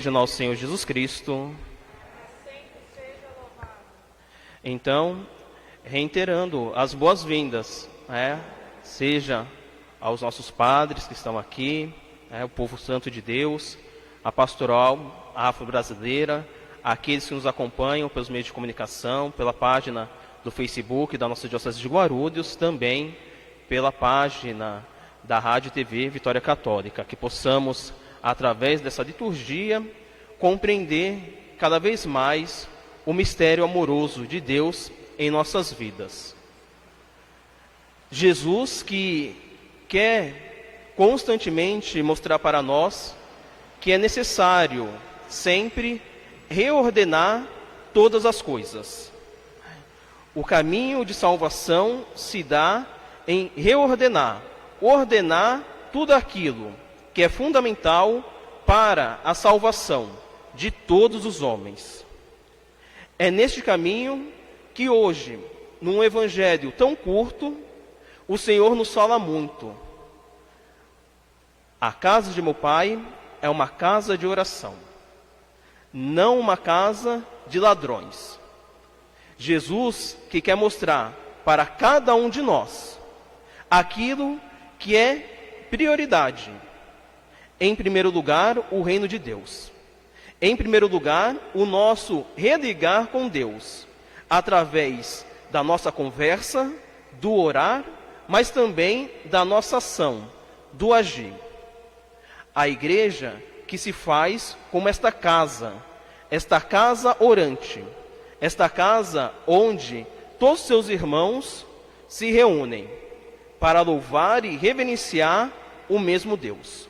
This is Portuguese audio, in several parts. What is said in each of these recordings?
Seja nosso Senhor Jesus Cristo. Então, reiterando as boas-vindas, seja aos nossos padres que estão aqui, o povo santo de Deus, a pastoral afro-brasileira, aqueles que nos acompanham pelos meios de comunicação, pela página do Facebook da nossa Diocese de Guarulhos, também pela página da Rádio e TV Vitória Católica, que possamos, através dessa liturgia, compreender cada vez mais o mistério amoroso de Deus em nossas vidas. Jesus que quer constantemente mostrar para nós que é necessário sempre reordenar todas as coisas. O caminho de salvação se dá em reordenar, ordenar tudo aquilo que é fundamental para a salvação de todos os homens. É neste caminho que hoje, num evangelho tão curto, o Senhor nos fala muito. A casa de meu Pai é uma casa de oração, não uma casa de ladrões. Jesus que quer mostrar para cada um de nós aquilo que é prioridade. Em primeiro lugar, o reino de Deus. Em primeiro lugar, o nosso religar com Deus, através da nossa conversa, do orar, mas também da nossa ação, do agir. A igreja que se faz como esta casa orante, esta casa onde todos seus irmãos se reúnem para louvar e reverenciar o mesmo Deus.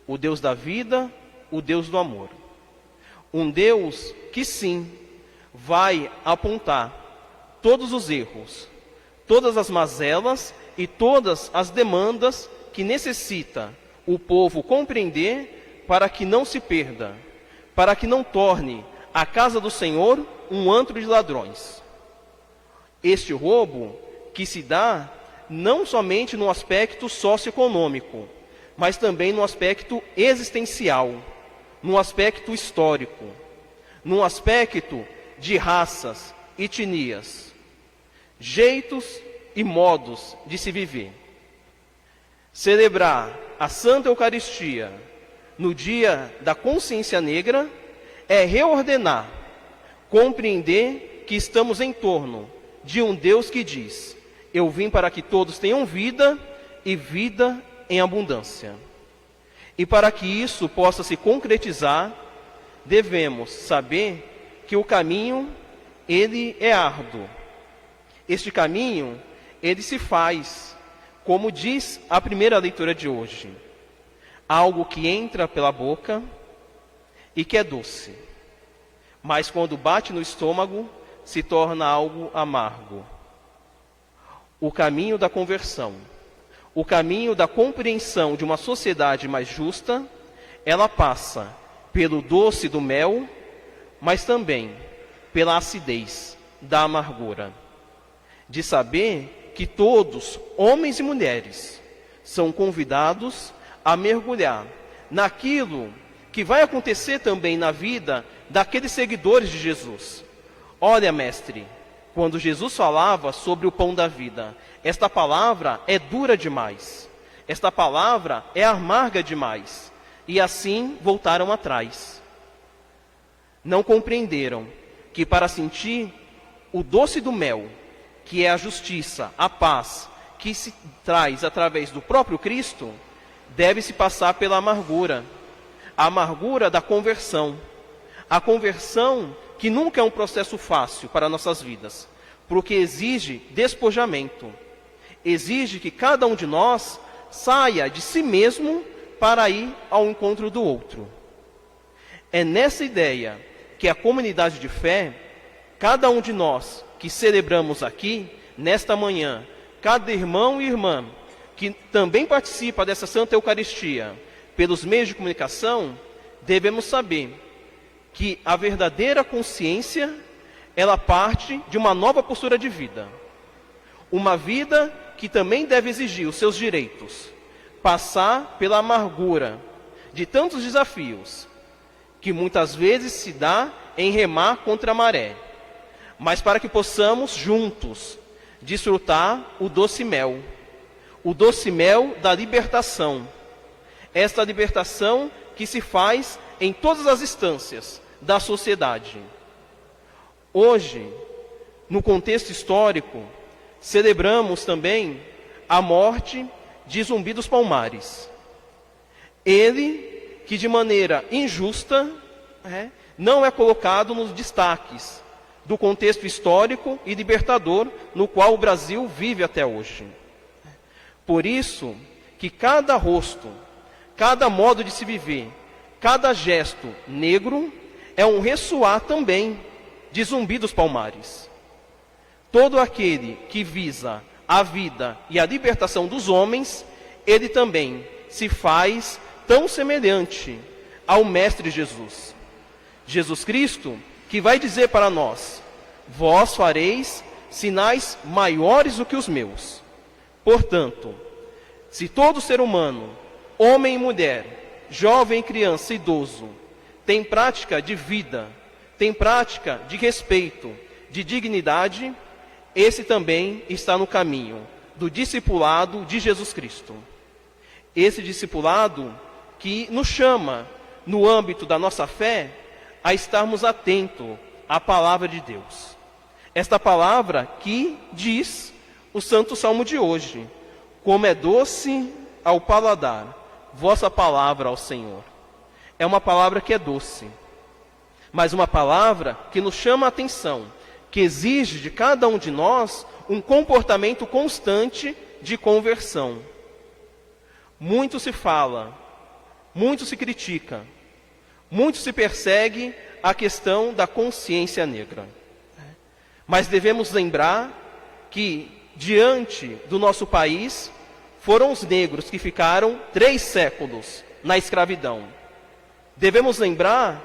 O Deus da vida, o Deus do amor. Um Deus que sim, vai apontar todos os erros, todas as mazelas e todas as demandas que necessita o povo compreender para que não se perda, para que não torne a casa do Senhor um antro de ladrões. Este roubo que se dá não somente no aspecto socioeconômico, mas também no aspecto existencial, no aspecto histórico, no aspecto de raças, etnias, jeitos e modos de se viver. Celebrar a Santa Eucaristia no dia da consciência negra é reordenar, compreender que estamos em torno de um Deus que diz: eu vim para que todos tenham vida e vida em abundância. E para que isso possa se concretizar, devemos saber que o caminho, ele é árduo. Este caminho, ele se faz, como diz a primeira leitura de hoje, algo que entra pela boca e que é doce, mas quando bate no estômago, se torna algo amargo. O caminho da conversão, o caminho da compreensão de uma sociedade mais justa, ela passa pelo doce do mel, mas também pela acidez da amargura. De saber que todos, homens e mulheres, são convidados a mergulhar naquilo que vai acontecer também na vida daqueles seguidores de Jesus. Olha, mestre, quando Jesus falava sobre o pão da vida, esta palavra é dura demais, esta palavra é amarga demais, e assim voltaram atrás. Não compreenderam que para sentir o doce do mel, que é a justiça, a paz, que se traz através do próprio Cristo, deve-se passar pela amargura, a amargura da conversão. A conversão que nunca é um processo fácil para nossas vidas, porque exige despojamento, exige que cada um de nós saia de si mesmo para ir ao encontro do outro. É nessa ideia que a comunidade de fé, cada um de nós que celebramos aqui, nesta manhã, cada irmão e irmã que também participa dessa Santa Eucaristia, pelos meios de comunicação, devemos saber que a verdadeira consciência, ela parte de uma nova postura de vida. Uma vida que também deve exigir os seus direitos, passar pela amargura de tantos desafios que muitas vezes se dá em remar contra a maré, mas para que possamos juntos desfrutar o doce mel da libertação. Esta libertação que se faz em todas as instâncias da sociedade. Hoje, no contexto histórico, celebramos também a morte de Zumbi dos Palmares. Ele que de maneira injusta não é colocado nos destaques do contexto histórico e libertador no qual o Brasil vive até hoje. Por isso que cada rosto, cada modo de se viver, cada gesto negro é um ressoar também de Zumbi dos Palmares. Todo aquele que visa a vida e a libertação dos homens, ele também se faz tão semelhante ao Mestre Jesus. Jesus Cristo, que vai dizer para nós: vós fareis sinais maiores do que os meus. Portanto, se todo ser humano, homem e mulher, jovem, criança, idoso, tem prática de vida, tem prática de respeito, de dignidade, esse também está no caminho do discipulado de Jesus Cristo. Esse discipulado que nos chama, no âmbito da nossa fé, a estarmos atentos à palavra de Deus. Esta palavra que diz o Santo Salmo de hoje: como é doce ao paladar vossa palavra ao Senhor. É uma palavra que é doce, mas uma palavra que nos chama a atenção, que exige de cada um de nós um comportamento constante de conversão. Muito se fala, muito se critica, muito se persegue a questão da consciência negra. Mas devemos lembrar que, diante do nosso país, foram os negros que ficaram 3 séculos na escravidão. Devemos lembrar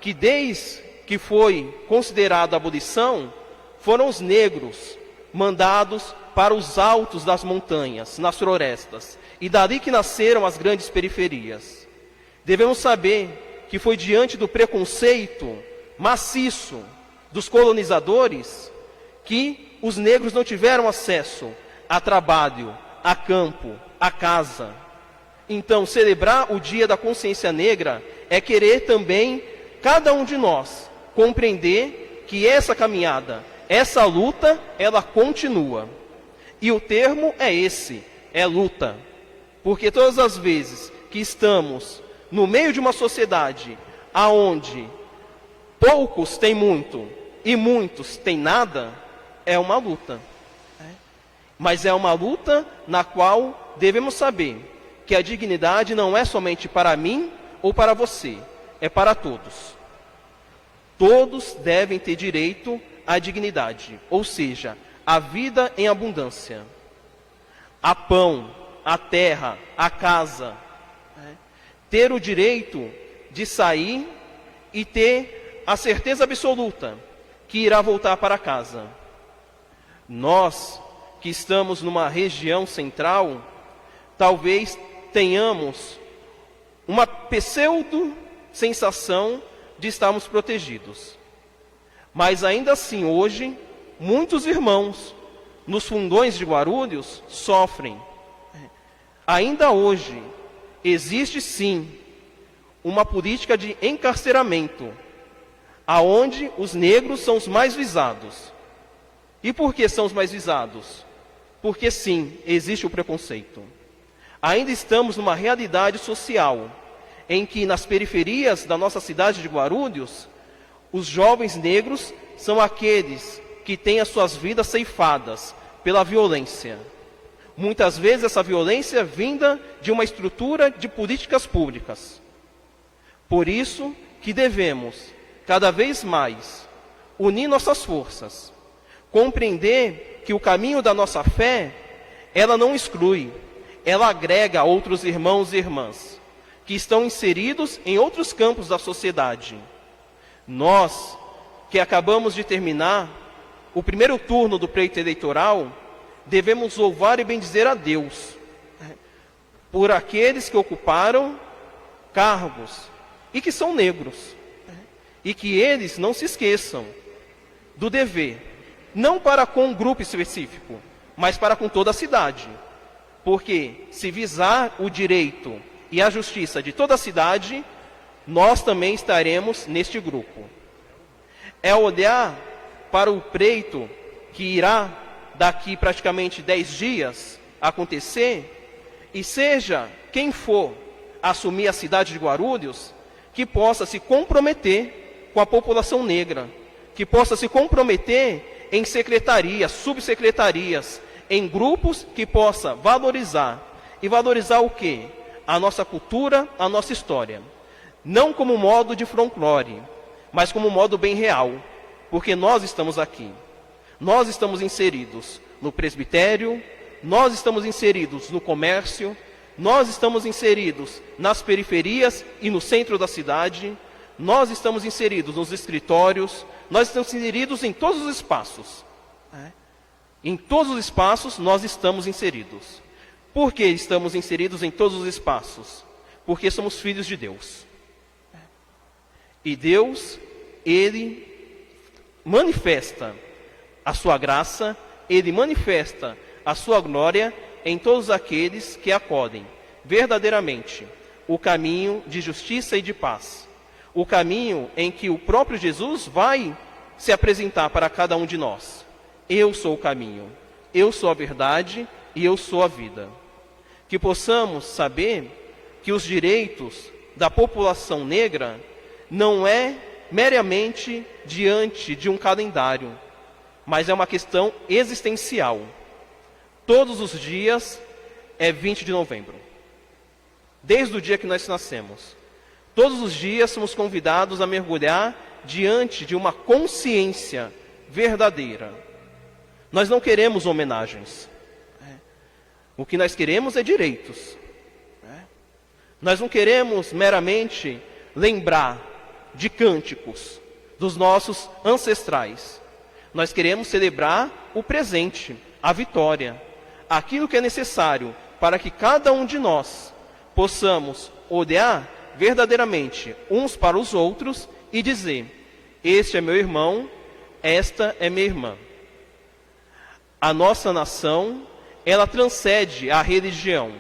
que desde que foi considerada a abolição, foram os negros mandados para os altos das montanhas, nas florestas, e dali que nasceram as grandes periferias. Devemos saber que foi diante do preconceito maciço dos colonizadores que os negros não tiveram acesso a trabalho, a campo, a casa. Então, celebrar o Dia da Consciência Negra é querer também, cada um de nós, compreender que essa caminhada, essa luta, ela continua. E o termo é esse, é luta. Porque todas as vezes que estamos no meio de uma sociedade aonde poucos têm muito e muitos têm nada, é uma luta. Mas é uma luta na qual devemos saber que a dignidade não é somente para mim ou para você, é para todos. Todos devem ter direito à dignidade, ou seja, a vida em abundância. A pão, a terra, a casa. Ter o direito de sair e ter a certeza absoluta que irá voltar para casa. Nós, que estamos numa região central, talvez tenhamos uma pseudo-sensação de estarmos protegidos. Mas ainda assim, hoje, muitos irmãos nos fundões de Guarulhos sofrem. Ainda hoje, existe sim uma política de encarceramento, aonde os negros são os mais visados. E por que são os mais visados? Porque sim, existe o preconceito. Ainda estamos numa realidade social, em que nas periferias da nossa cidade de Guarulhos, os jovens negros são aqueles que têm as suas vidas ceifadas pela violência. Muitas vezes essa violência vinda de uma estrutura de políticas públicas. Por isso que devemos, cada vez mais, unir nossas forças, compreender que o caminho da nossa fé, ela não exclui, ela agrega outros irmãos e irmãs, que estão inseridos em outros campos da sociedade. Nós, que acabamos de terminar o primeiro turno do pleito eleitoral, devemos louvar e bendizer a Deus por aqueles que ocuparam cargos e que são negros. e que eles não se esqueçam do dever, não para com um grupo específico, mas para com toda a cidade. Porque se visar o direito e a justiça de toda a cidade, nós também estaremos neste grupo. É olhar para o pleito que irá daqui praticamente 10 dias acontecer, e seja quem for assumir a cidade de Guarulhos, que possa se comprometer com a população negra, que possa se comprometer em secretarias, subsecretarias, em grupos que possa valorizar. E valorizar o quê? A nossa cultura, a nossa história. Não como modo de folclore, mas como modo bem real. Porque nós estamos aqui. Nós estamos inseridos no presbitério, nós estamos inseridos no comércio, nós estamos inseridos nas periferias e no centro da cidade, nós estamos inseridos nos escritórios, nós estamos inseridos em todos os espaços. Em todos os espaços nós estamos inseridos. Por que estamos inseridos em todos os espaços? Porque somos filhos de Deus. E Deus, Ele manifesta a sua graça, Ele manifesta a sua glória em todos aqueles que acodem verdadeiramente o caminho de justiça e de paz. O caminho em que o próprio Jesus vai se apresentar para cada um de nós. Eu sou o caminho, eu sou a verdade e eu sou a vida. Que possamos saber que os direitos da população negra não é meramente diante de um calendário, mas é uma questão existencial. Todos os dias é 20 de novembro. Desde o dia que nós nascemos. Todos os dias somos convidados a mergulhar diante de uma consciência verdadeira. Nós não queremos homenagens. O que nós queremos é direitos. Nós não queremos meramente lembrar de cânticos dos nossos ancestrais. Nós queremos celebrar o presente, a vitória, aquilo que é necessário para que cada um de nós possamos olhar verdadeiramente uns para os outros e dizer: este é meu irmão, esta é minha irmã. A nossa nação, ela transcende a religião,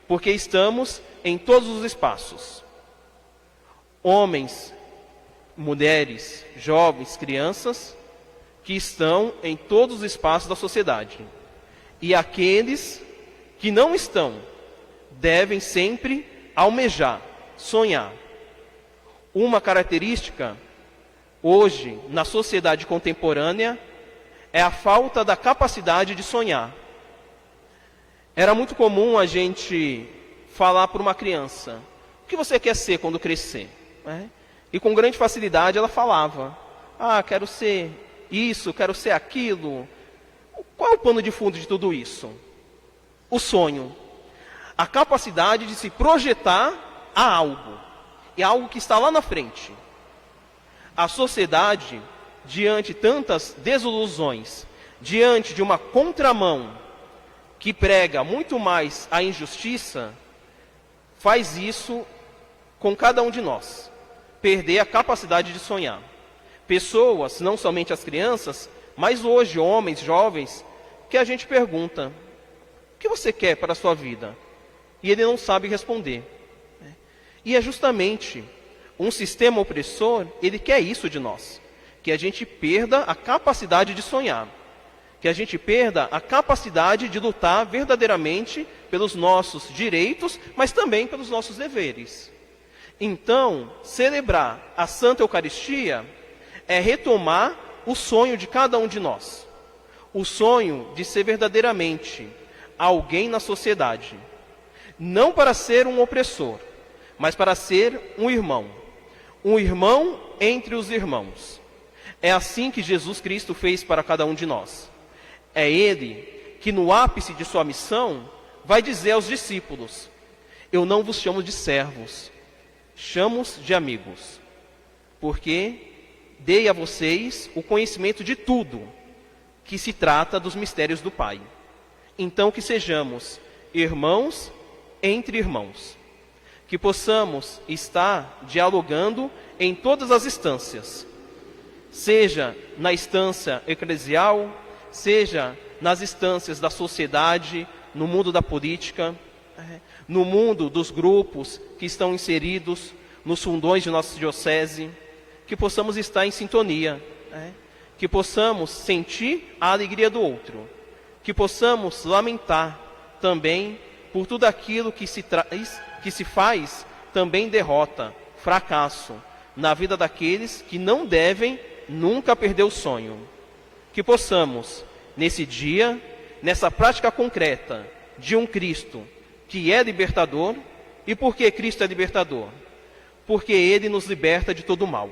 porque estamos em todos os espaços. Homens, mulheres, jovens, crianças, que estão em todos os espaços da sociedade. E aqueles que não estão, devem sempre almejar, sonhar. Uma característica, hoje, na sociedade contemporânea, é a falta da capacidade de sonhar. Era muito comum a gente falar para uma criança: o que você quer ser quando crescer? E com grande facilidade ela falava: quero ser isso, quero ser aquilo. Qual é o pano de fundo de tudo isso? O sonho. A capacidade de se projetar a algo. É algo que está lá na frente. A sociedade, diante de tantas desilusões, diante de uma contramão que prega muito mais a injustiça, faz isso com cada um de nós. Perder a capacidade de sonhar. Pessoas, não somente as crianças, mas hoje homens, jovens, que a gente pergunta: o que você quer para a sua vida? E ele não sabe responder. E é justamente um sistema opressor, ele quer isso de nós. Que a gente perda a capacidade de sonhar. Que a gente perda a capacidade de lutar verdadeiramente pelos nossos direitos, mas também pelos nossos deveres. Então, celebrar a Santa Eucaristia é retomar o sonho de cada um de nós. O sonho de ser verdadeiramente alguém na sociedade. Não para ser um opressor, mas para ser um irmão. Um irmão entre os irmãos. É assim que Jesus Cristo fez para cada um de nós. É Ele que, no ápice de sua missão, vai dizer aos discípulos: eu não vos chamo de servos, chamo-os de amigos, porque dei a vocês o conhecimento de tudo que se trata dos mistérios do Pai. Então que sejamos irmãos entre irmãos. que possamos estar dialogando em todas as instâncias, seja na instância eclesial, seja nas instâncias da sociedade, no mundo da política, no mundo dos grupos que estão inseridos nos fundões de nossa diocese, que possamos estar em sintonia, que possamos sentir a alegria do outro, que possamos lamentar também por tudo aquilo que se faz também derrota, fracasso na vida daqueles que não devem nunca perder o sonho. Que possamos, nesse dia, nessa prática concreta de um Cristo que é libertador. E por que Cristo é libertador? Porque Ele nos liberta de todo o mal.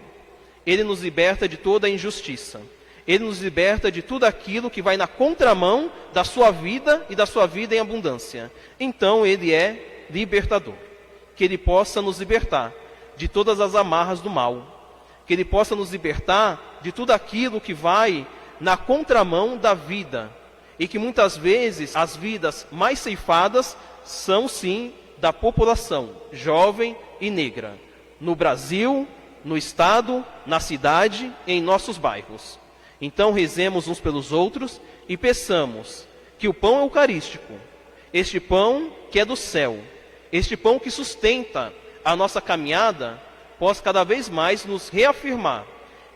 Ele nos liberta de toda a injustiça. Ele nos liberta de tudo aquilo que vai na contramão da sua vida e da sua vida em abundância. Então Ele é libertador. Que Ele possa nos libertar de todas as amarras do mal. Que Ele possa nos libertar de tudo aquilo que vai na contramão da vida. E que muitas vezes as vidas mais ceifadas são sim da população jovem e negra. No Brasil, no estado, na cidade e em nossos bairros. Então rezemos uns pelos outros e peçamos que o pão eucarístico, este pão que é do céu, este pão que sustenta a nossa caminhada, possa cada vez mais nos reafirmar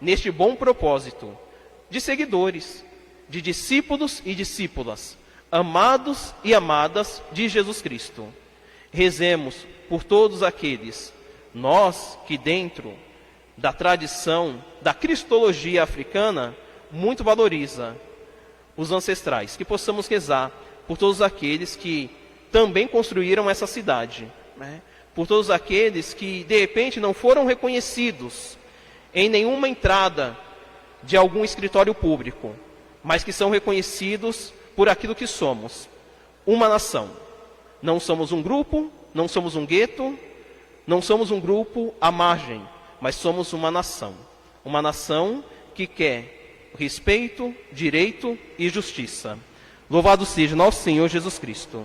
neste bom propósito de seguidores, de discípulos e discípulas, amados e amadas de Jesus Cristo. Rezemos por todos aqueles, nós que dentro da tradição da cristologia africana, muito valoriza os ancestrais, que possamos rezar por todos aqueles que também construíram essa cidade, por todos aqueles que de repente não foram reconhecidos em nenhuma entrada de algum escritório público, mas que são reconhecidos por aquilo que somos, uma nação. Não somos um grupo, não somos um gueto, não somos um grupo à margem, mas somos uma nação que quer respeito, direito e justiça. Louvado seja nosso Senhor Jesus Cristo.